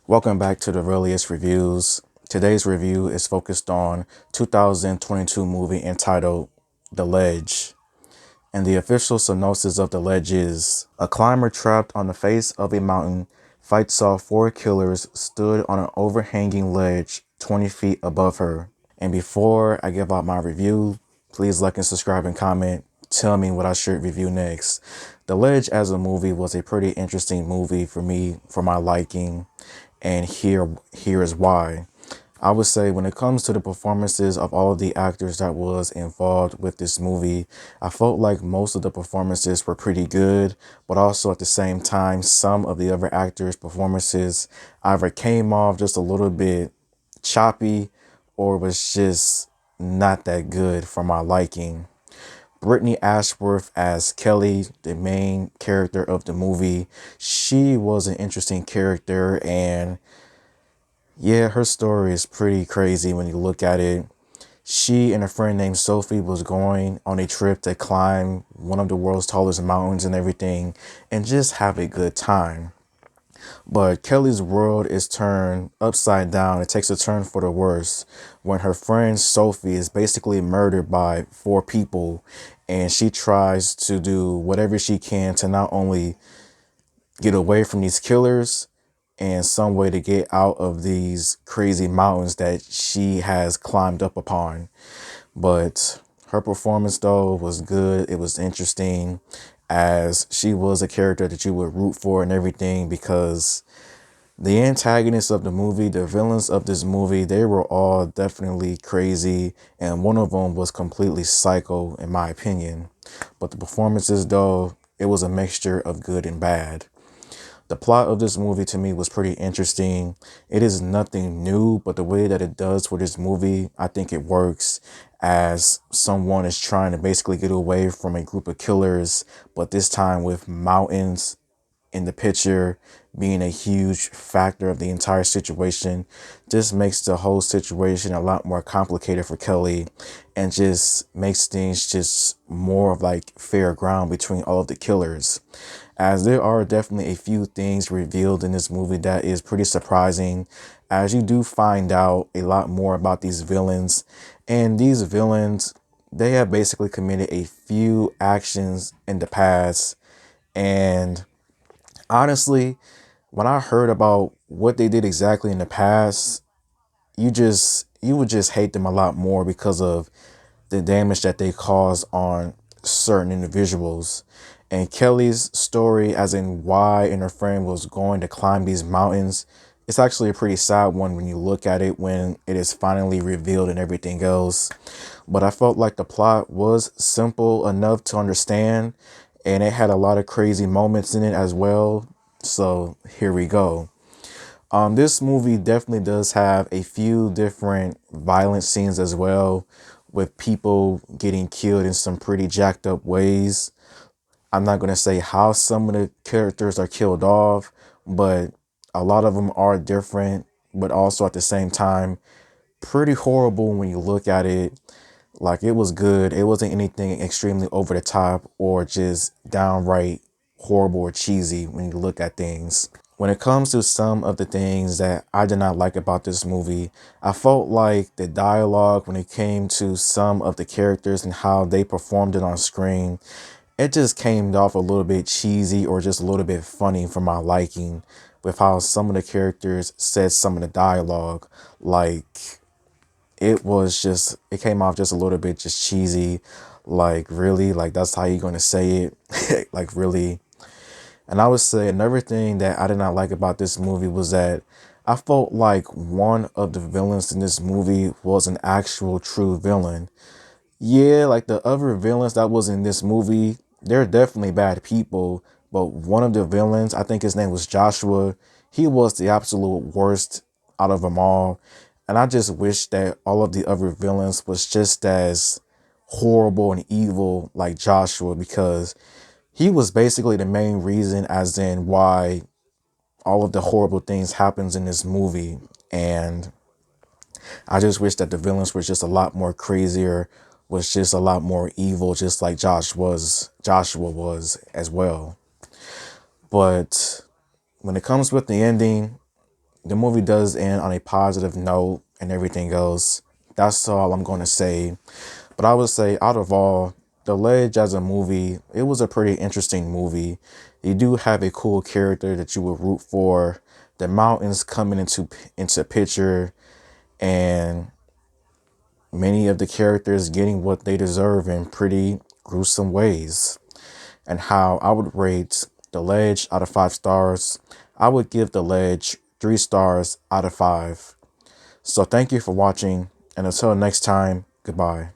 Welcome back to the Realest Reviews. Today's review is focused on 2022 movie entitled The Ledge. And the official synopsis of The Ledge is: a climber trapped on the face of a mountain fights off four killers stood on an overhanging ledge 20 feet above her. And before I give out my review, please like and subscribe and comment. Tell me what I should review next. The Ledge as a movie was a pretty interesting movie for me, for my liking, and here is why. I would say when it comes to the performances of all of the actors that was involved with this movie, I felt like most of the performances were pretty good, but also at the same time, some of the other actors' performances either came off just a little bit choppy or was just not that good for my liking. Brittany Ashworth as Kelly, the main character of the movie, she was an interesting character, and yeah, her story is pretty crazy when you look at it. She and a friend named Sophie was going on a trip to climb one of the world's tallest mountains and everything and just have a good time. But Kelly's world is turned upside down. It takes a turn for the worse when her friend Sophie is basically murdered by four people, and she tries to do whatever she can to not only get away from these killers and some way to get out of these crazy mountains that she has climbed up upon. But her performance, though, was good. It was interesting, as she was a character that you would root for and everything, because the antagonists of the movie, the villains of this movie, they were all definitely crazy, and one of them was completely psycho in my opinion. But the performances, though, it was a mixture of good and bad. The plot of this movie to me was pretty interesting. It is nothing new, but the way that it does for this movie, I think it works, as someone is trying to basically get away from a group of killers, but this time with mountains in the picture being a huge factor of the entire situation. Just makes the whole situation a lot more complicated for Kelly, and just makes things just more of like fair ground between all of the killers, as there are definitely a few things revealed in this movie that is pretty surprising, as you do find out a lot more about these villains. And these villains, they have basically committed a few actions in the past, and honestly, when I heard about what they did exactly in the past, you would just hate them a lot more because of the damage that they cause on certain individuals. And Kelly's story, as in why and her friend was going to climb these mountains, it's actually a pretty sad one when you look at it, when it is finally revealed and everything else. But I felt like the plot was simple enough to understand, and it had a lot of crazy moments in it as well. So here we go. This movie definitely does have a few different violent scenes as well, with people getting killed in some pretty jacked up ways. I'm not going to say how some of the characters are killed off, but a lot of them are different, but also at the same time, pretty horrible when you look at it. Like, it was good. It wasn't anything extremely over the top or just downright horrible or cheesy when you look at things. When it comes to some of the things that I did not like about this movie, I felt like the dialogue, when it came to some of the characters and how they performed it on screen, it just came off a little bit cheesy or just a little bit funny for my liking, with how some of the characters said some of the dialogue. Like, it came off just a little bit just cheesy. Like, really? Like, that's how you're going to say it? Like, really? And I would say another thing that I did not like about this movie was that I felt like one of the villains in this movie was an actual true villain. Yeah, like the other villains that was in this movie, they're definitely bad people. But one of the villains, I think his name was Joshua, he was the absolute worst out of them all. And I just wish that all of the other villains was just as horrible and evil like Joshua, because he was basically the main reason, as in why all of the horrible things happens in this movie. And I just wish that the villains were just a lot more crazier, was just a lot more evil, just like Joshua was as well. But when it comes with the ending, the movie does end on a positive note and everything else. That's all I'm going to say. But I would say out of all, The Ledge as a movie, it was a pretty interesting movie. You do have a cool character that you would root for. The mountains coming into picture, and many of the characters getting what they deserve in pretty gruesome ways. And how I would rate The Ledge out of 5 stars. I would give The Ledge 3 stars out of 5. So thank you for watching, and until next time, goodbye.